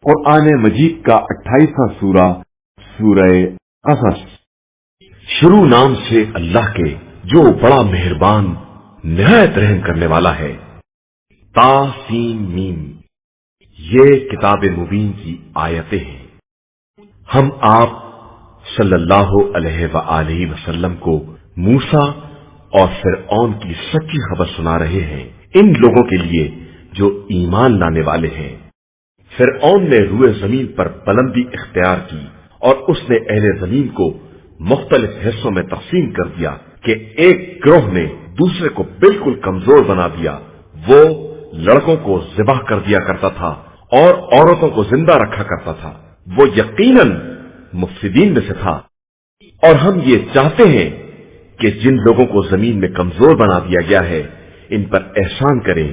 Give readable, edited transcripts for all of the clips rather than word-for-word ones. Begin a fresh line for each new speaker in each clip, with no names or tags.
قرآن مجید کا 28واں سورہ سورہ قصص۔
شروع نام سے اللہ کے جو بڑا مہربان نہایت رحم کرنے والا ہے۔ تا سین میم، یہ کتاب مبین کی آیتیں ہیں۔ ہم آپ صلی اللہ علیہ وآلہ وسلم کو موسیٰ اور فرعون کی سچی خبر سنا رہے ہیں، ان لوگوں کے لیے جو ایمان لانے والے ہیں۔ فرعون نے روئے زمین پر بلندی اختیار کی اور اس نے اہل زمین کو مختلف حصوں میں تقسیم کر دیا کہ ایک گروہ نے دوسرے کو بالکل کمزور بنا دیا۔ وہ لڑکوں کو ذبح کر دیا کرتا تھا اور عورتوں کو زندہ رکھا کرتا تھا۔ وہ یقیناً مفسدین میں سے تھا۔ اور ہم یہ چاہتے ہیں کہ جن لوگوں کو زمین میں کمزور بنا دیا گیا ہے ان پر احسان کریں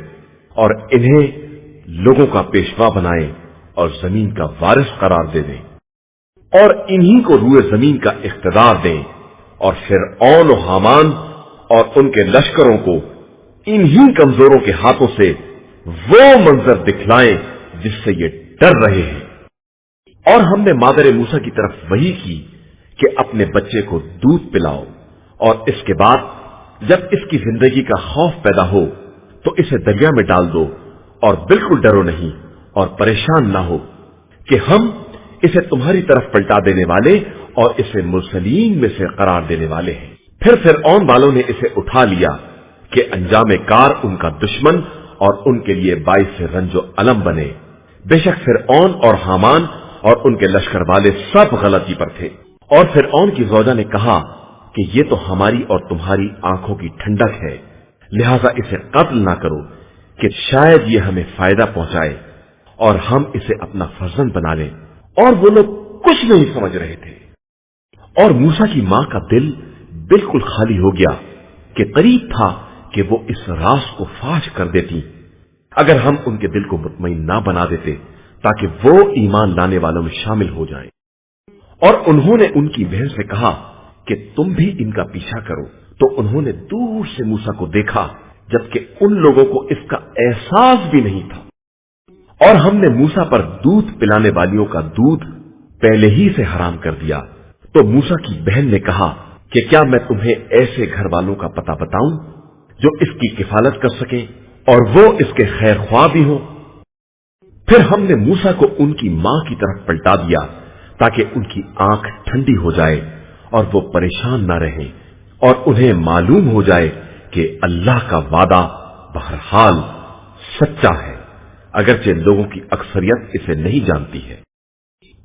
اور انہیں لوگوں کا پیشوا بنائیں اور زمین کا وارث قرار دے دیں، اور انہی کو روئے زمین کا اقتدار دیں، اور فرعون و حامان اور ان کے لشکروں کو انہی کمزوروں کے ہاتھوں سے وہ منظر دکھلائیں جس سے یہ ڈر رہے ہیں۔ اور ہم نے مادر موسیٰ کی طرف وحی کی کہ اپنے بچے کو دودھ پلاؤ، اور اس کے بعد جب اس کی زندگی کا خوف پیدا ہو تو اسے دریا میں ڈال دو، اور بالکل ڈرو نہیں اور پریشان نہ ہو کہ ہم اسے تمہاری طرف پلٹا دینے والے اور اسے مرسلین میں سے قرار دینے والے ہیں۔ پھر فرعون والوں نے اسے اٹھا لیا کہ انجام کار ان کا دشمن اور ان کے لیے باعث رنج و الم بنے۔ بے شک فرعون اور حامان اور ان کے لشکر والے سب غلطی پر تھے۔ اور فرعون کی زوجہ نے کہا کہ یہ تو ہماری اور تمہاری آنکھوں کی ٹھنڈک ہے، لہذا اسے قتل نہ کرو کہ شاید یہ ہمیں فائدہ پہنچائے اور ہم اسے اپنا فرزند بنا لیں۔ اور وہ لوگ کچھ نہیں سمجھ رہے تھے۔ اور موسیٰ کی ماں کا دل بالکل خالی ہو گیا کہ قریب تھا کہ وہ اس راز کو فاش کر دیتی اگر ہم ان کے دل کو مطمئن نہ بنا دیتے تاکہ وہ ایمان لانے والوں میں شامل ہو جائیں۔ اور انہوں نے ان کی بہن سے کہا کہ تم بھی ان کا پیچھا کرو، تو انہوں نے دور سے موسیٰ کو دیکھا جبکہ ان لوگوں کو اس کا احساس بھی نہیں تھا۔ اور ہم نے موسیٰ پر دودھ پلانے والیوں کا دودھ پہلے ہی سے حرام کر دیا۔ تو موسیٰ کی بہن نے کہا کہ کیا میں تمہیں ایسے گھر والوں کا پتہ بتاؤں جو اس کی کفالت کر سکیں اور وہ اس کے خیر خواہ بھی ہوں؟ پھر ہم نے موسیٰ کو ان کی ماں کی طرف پلٹا دیا تاکہ ان کی آنکھ ٹھنڈی ہو جائے اور وہ پریشان نہ رہیں اور انہیں معلوم ہو جائے کہ اللہ کا وعدہ بہرحال سچا ہے، اگرچہ لوگوں کی اکثریت اسے نہیں جانتی ہے۔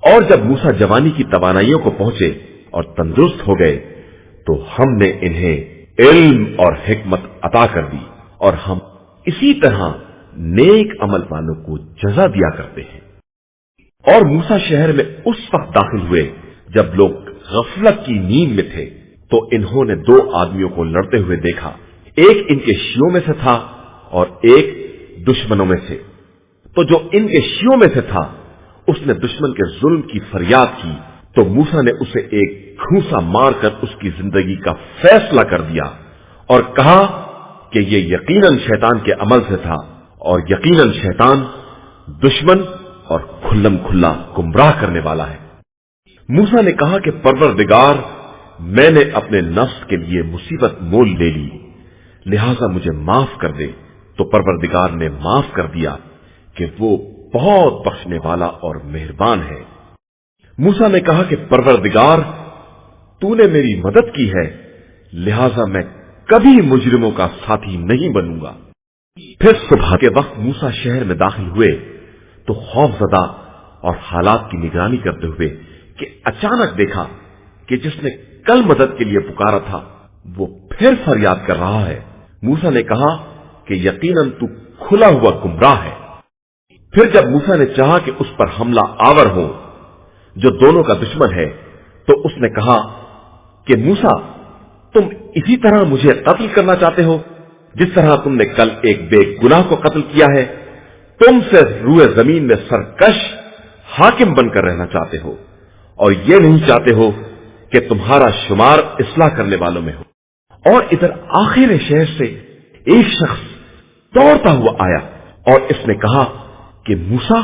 اور جب موسیٰ جوانی کی توانائیوں کو پہنچے اور تندرست ہو گئے تو ہم نے انہیں علم اور حکمت عطا کر دی، اور ہم اسی طرح نیک عمل والوں کو جزا دیا کرتے ہیں۔ اور موسیٰ شہر میں اس وقت داخل ہوئے جب لوگ غفلت کی نیند میں تھے، تو انہوں نے دو آدمیوں کو لڑتے ہوئے دیکھا، ایک ان کے شیعوں میں سے تھا اور ایک دشمنوں میں سے۔ تو جو ان کے شیعوں میں سے تھا اس نے دشمن کے ظلم کی فریاد کی، تو موسیٰ نے اسے ایک گھونسا مار کر اس کی زندگی کا فیصلہ کر دیا اور کہا کہ یہ یقیناً شیطان کے عمل سے تھا، اور یقیناً شیطان دشمن اور کھلم کھلا گمراہ کرنے والا ہے۔ موسیٰ نے کہا کہ پروردگار، میں نے اپنے نفس کے لیے مصیبت مول لے لی، لہذا مجھے معاف کر دے۔ تو پروردگار نے معاف کر دیا کہ وہ بہت بخشنے والا اور مہربان ہے۔ موسیٰ نے کہا کہ پروردگار، تو نے میری مدد کی ہے، لہذا میں کبھی مجرموں کا ساتھی نہیں بنوں گا۔ پھر صبح کے وقت موسیٰ شہر میں داخل ہوئے تو خوف زدہ اور حالات کی نگرانی کرتے ہوئے کہ اچانک دیکھا کہ جس نے کل مدد کے لیے پکارا تھا وہ پھر فریاد کر رہا ہے۔ موسیٰ نے کہا کہ یقیناً تو کھلا ہوا گمراہ ہے۔ پھر جب موسیٰ نے چاہا کہ اس پر حملہ آور ہو جو دونوں کا دشمن ہے، تو اس نے کہا کہ موسیٰ، تم اسی طرح مجھے قتل کرنا چاہتے ہو جس طرح تم نے کل ایک بے گناہ کو قتل کیا ہے؟ تم سے روئے زمین میں سرکش حاکم بن کر رہنا چاہتے ہو اور یہ نہیں چاہتے ہو کہ تمہارا شمار اصلاح کرنے والوں میں ہو۔ اور ادھر آخر شہر سے ایک شخص دوڑتا ہوا آیا اور اس نے کہا کہ موسیٰ،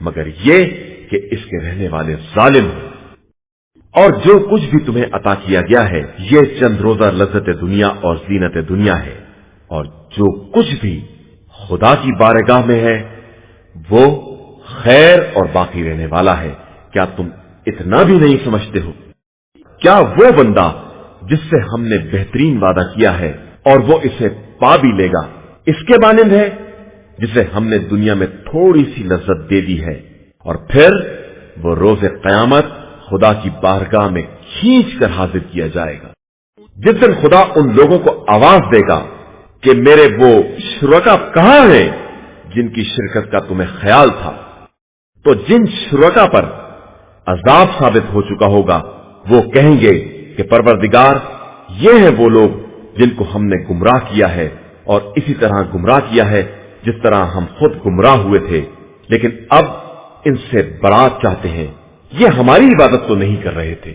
مگر یہ کہ اس کے رہنے والے ظالم ہیں۔ اور جو کچھ بھی تمہیں عطا کیا گیا ہے یہ چند روزہ لذت دنیا اور زینت دنیا ہے، اور جو کچھ بھی خدا کی بارگاہ میں ہے وہ خیر اور باقی رہنے والا ہے۔ کیا تم اتنا بھی نہیں سمجھتے ہو؟ کیا وہ بندہ جس سے ہم نے بہترین وعدہ کیا ہے اور وہ اسے پا بھی لے گا، اس کے مانند ہے جسے ہم نے دنیا میں تھوڑی سی لذت دے دی ہے اور پھر وہ روز قیامت خدا کی بارگاہ میں کھینچ کر حاضر کیا جائے گا؟ جس دن خدا ان لوگوں کو آواز دے گا کہ میرے وہ شرکا کہاں ہیں جن کی شرکت کا تمہیں خیال تھا، تو جن شرکا پر عذاب ثابت ہو چکا ہوگا وہ کہیں گے کہ پروردگار یہ ہیں وہ لوگ جن کو ہم نے گمراہ کیا ہے، اور اسی طرح گمراہ کیا ہے جس طرح ہم خود گمراہ ہوئے تھے، لیکن اب ان سے برات چاہتے ہیں، یہ ہماری عبادت تو نہیں کر رہے تھے۔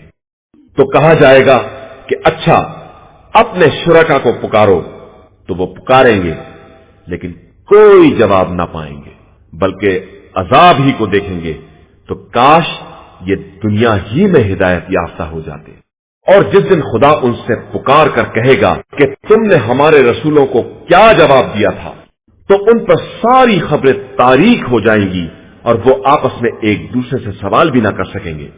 تو کہا جائے گا کہ اچھا اپنے شرکا کو پکارو، تو وہ پکاریں گے لیکن کوئی جواب نہ پائیں گے بلکہ عذاب ہی کو دیکھیں گے۔ تو کاش یہ دنیا ہی میں ہدایت یافتہ ہو جاتے۔ اور جس دن خدا ان سے پکار کر کہے گا کہ تم نے ہمارے رسولوں کو کیا جواب دیا تھا، تو ان پر ساری خبریں تاریک ہو جائیں گی اور وہ آپس میں ایک دوسرے سے سوال بھی نہ کر سکیں گے۔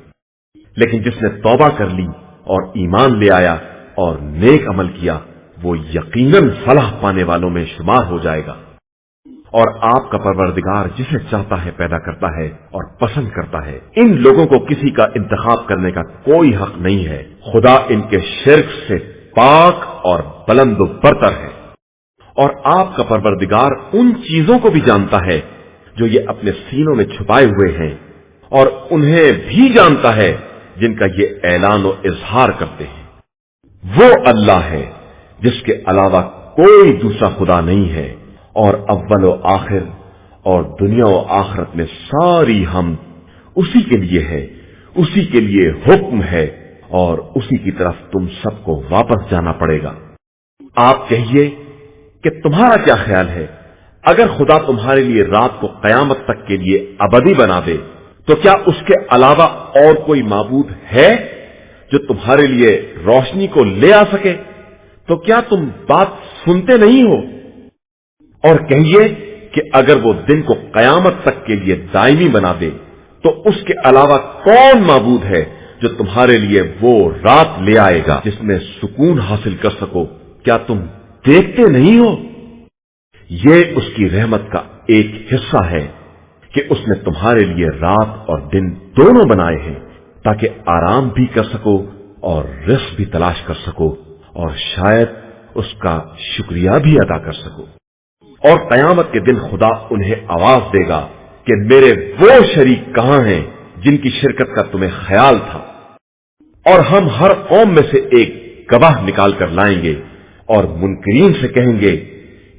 لیکن جس نے توبہ کر لی اور ایمان لے آیا اور نیک عمل کیا وہ یقیناً فلاح پانے والوں میں شمار ہو جائے گا۔ اور آپ کا پروردگار جسے چاہتا ہے پیدا کرتا ہے اور پسند کرتا ہے۔ ان لوگوں کو کسی کا انتخاب کرنے کا کوئی حق نہیں ہے۔ خدا ان کے شرک سے پاک اور بلند و برتر ہے۔ اور آپ کا پروردگار ان چیزوں کو بھی جانتا ہے جو یہ اپنے سینوں میں چھپائے ہوئے ہیں، اور انہیں بھی جانتا ہے جن کا یہ اعلان و اظہار کرتے ہیں۔ وہ اللہ ہے جس کے علاوہ کوئی دوسرا خدا نہیں ہے، اور اول و آخر اور دنیا و آخرت میں ساری حمد اسی کے لیے ہے، اسی کے لیے حکم ہے، اور اسی کی طرف تم سب کو واپس جانا پڑے گا۔ آپ کہیے کہ تمہارا کیا خیال ہے، اگر خدا تمہارے لیے رات کو قیامت تک کے لیے ابدی بنا دے تو کیا اس کے علاوہ اور کوئی معبود ہے جو تمہارے لیے روشنی کو لے آ سکے؟ تو کیا تم بات سنتے نہیں ہو؟ اور کہیے کہ اگر وہ دن کو قیامت تک کے لیے دائمی بنا دے تو اس کے علاوہ کون معبود ہے جو تمہارے لیے وہ رات لے آئے گا جس میں سکون حاصل کر سکو؟ کیا تم دیکھتے نہیں ہو؟ یہ اس کی رحمت کا ایک حصہ ہے کہ اس نے تمہارے لیے رات اور دن دونوں بنائے ہیں تاکہ آرام بھی کر سکو اور رزق بھی تلاش کر سکو، اور شاید اس کا شکریہ بھی ادا کر سکو۔ اور قیامت کے دن خدا انہیں آواز دے گا کہ میرے وہ شریک کہاں ہیں جن کی شرکت کا تمہیں خیال تھا؟ اور ہم ہر قوم میں سے ایک گواہ نکال کر لائیں گے اور منکرین سے کہیں گے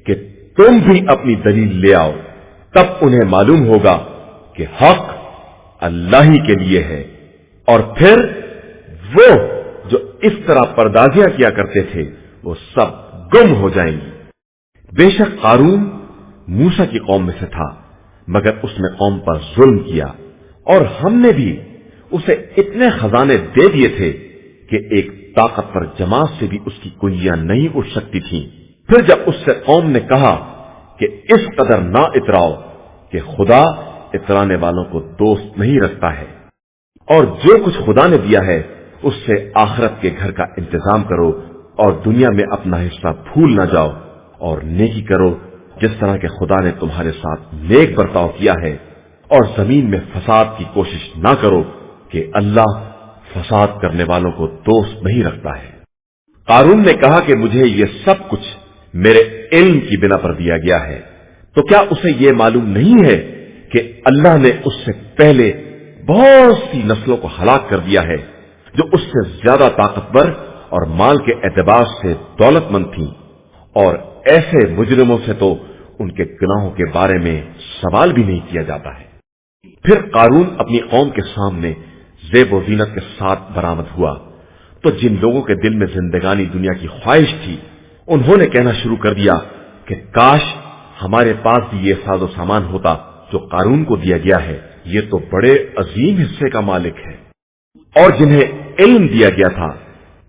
کہ تم بھی اپنی دلیل لے آؤ، تب انہیں معلوم ہوگا کہ حق اللہ ہی کے لیے ہے، اور پھر وہ جو اس طرح پردازیاں کیا کرتے تھے وہ سب گم ہو جائیں گی۔ بے شک قارون موسیٰ کی قوم میں سے تھا، مگر اس نے قوم پر ظلم کیا، اور ہم نے بھی اسے اتنے خزانے دے دیے تھے کہ ایک طاقتور جماعت سے بھی اس کی کنجیاں نہیں اٹھ سکتی تھیں۔ پھر جب اس سے قوم نے کہا کہ اس قدر نہ اتراؤ کہ خدا اترانے والوں کو دوست نہیں رکھتا ہے، اور جو کچھ خدا نے دیا ہے اس سے آخرت کے گھر کا انتظام کرو، اور دنیا میں اپنا حصہ بھول نہ جاؤ، اور نیکی کرو جس طرح کہ خدا نے تمہارے ساتھ نیک برتاؤ کیا ہے، اور زمین میں فساد کی کوشش نہ کرو کہ اللہ فساد کرنے والوں کو دوست نہیں رکھتا ہے۔ قارون نے کہا کہ مجھے یہ سب کچھ میرے علم کی بنا پر دیا گیا ہے، تو کیا اسے یہ معلوم نہیں ہے کہ اللہ نے اس سے پہلے بہت سی نسلوں کو ہلاک کر دیا ہے جو اس سے زیادہ طاقتور اور مال کے اعتبار سے دولت مند تھیں، اور ایسے مجرموں سے تو ان کے گناہوں کے بارے میں سوال بھی نہیں کیا جاتا ہے۔ پھر قارون اپنی قوم کے سامنے زیب و زینت کے ساتھ برآمد ہوا، تو جن لوگوں کے دل میں زندگانی دنیا کی خواہش تھی انہوں نے کہنا شروع کر دیا کہ کاش ہمارے پاس بھی یہ ساز و سامان ہوتا جو قارون کو دیا گیا ہے، یہ تو بڑے عظیم حصے کا مالک ہے۔ اور جنہیں علم دیا گیا تھا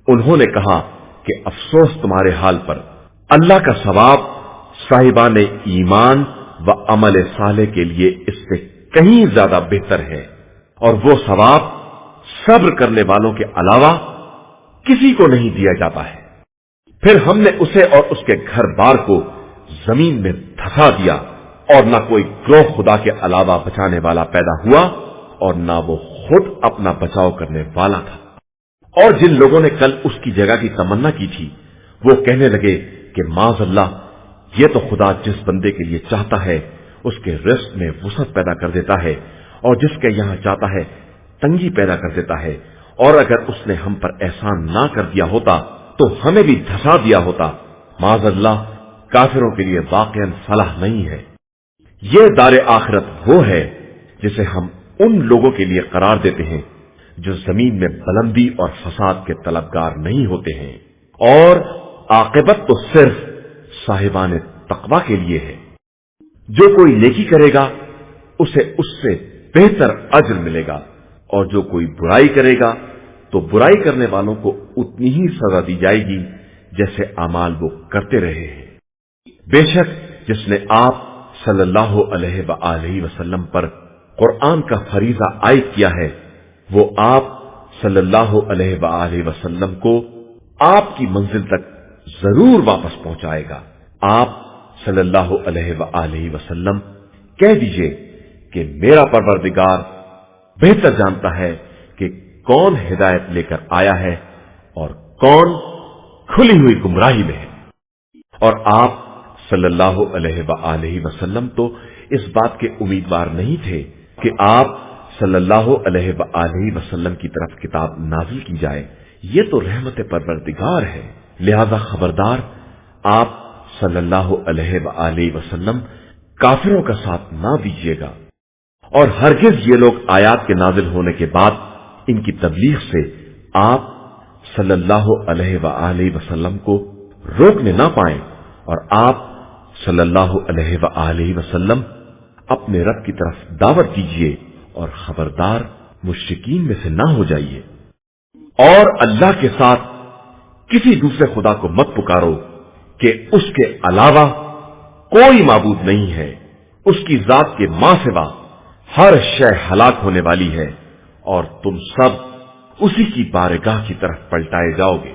انہوں نے کہا کہ افسوس تمہارے حال پر، اللہ کا ثواب صاحبان ایمان و عمل صالح کے لیے اس سے کہیں زیادہ بہتر ہے، اور وہ ثواب صبر کرنے والوں کے علاوہ کسی کو نہیں دیا جاتا ہے۔ پھر ہم نے اسے اور اس کے گھر بار کو زمین میں دھسا دیا، اور نہ کوئی گروہ خدا کے علاوہ بچانے والا پیدا ہوا، اور نہ وہ خود اپنا بچاؤ کرنے والا تھا۔ اور جن لوگوں نے کل اس کی جگہ کی تمنا کی تھی وہ کہنے لگے کہ معاذ اللہ، یہ تو خدا جس بندے کے لیے چاہتا ہے اس کے رزق میں وسعت پیدا کر دیتا ہے، اور جس کے یہاں چاہتا ہے تنگی پیدا کر دیتا ہے، اور اگر اس نے ہم پر احسان نہ کر دیا ہوتا تو ہمیں بھی دھسا دیا ہوتا۔ معاذ اللہ، کافروں کے لیے واقعاً فلاح نہیں ہے۔ یہ دار آخرت وہ ہے جسے ہم ان لوگوں کے لیے قرار دیتے ہیں جو زمین میں بلندی اور فساد کے طلبگار نہیں ہوتے ہیں، اور عاقبت تو صرف صاحبان تقوی کے لیے ہے۔ جو کوئی نیکی کرے گا اسے اس سے بہتر اجر ملے گا، اور جو کوئی برائی کرے گا تو برائی کرنے والوں کو اتنی ہی سزا دی جائے گی جیسے اعمال وہ کرتے رہے ہیں۔ بے شک جس نے آپ صلی اللہ علیہ وآلہ وسلم پر قرآن کا فریضہ عائد کیا ہے وہ آپ صلی اللہ علیہ وآلہ وسلم کو آپ کی منزل تک ضرور واپس پہنچائے گا۔ آپ صلی اللہ علیہ وآلہ وسلم کہہ دیجئے کہ میرا پروردگار بہتر جانتا ہے کہ کون ہدایت لے کر آیا ہے اور کون کھلی ہوئی گمراہی میں ہے۔ اور آپ صلی اللہ علیہ وآلہ وسلم تو اس بات کے امیدوار نہیں تھے کہ آپ صلی اللہ علیہ وآلہ وسلم کی طرف کتاب نازل کی جائے، یہ تو رحمت پروردگار ہے، لہذا خبردار آپ صلی اللہ علیہ وآلہ وسلم کافروں کا ساتھ نہ دیجیے گا، اور ہرگز یہ لوگ آیات کے نازل ہونے کے بعد ان کی تبلیغ سے آپ صلی اللہ علیہ وآلہ وسلم کو روکنے نہ پائیں، اور آپ صلی اللہ علیہ وآلہ وسلم اپنے رب کی طرف دعوت دیجیے اور خبردار مشرکین میں سے نہ ہو جائیے۔ اور اللہ کے ساتھ کسی دوسرے خدا کو مت پکارو کہ اس کے علاوہ کوئی معبود نہیں ہے، اس کی ذات کے ماں سوا ہر شے ہلاک ہونے والی ہے، اور تم سب اسی کی بارگاہ کی طرف پلٹائے جاؤ گے۔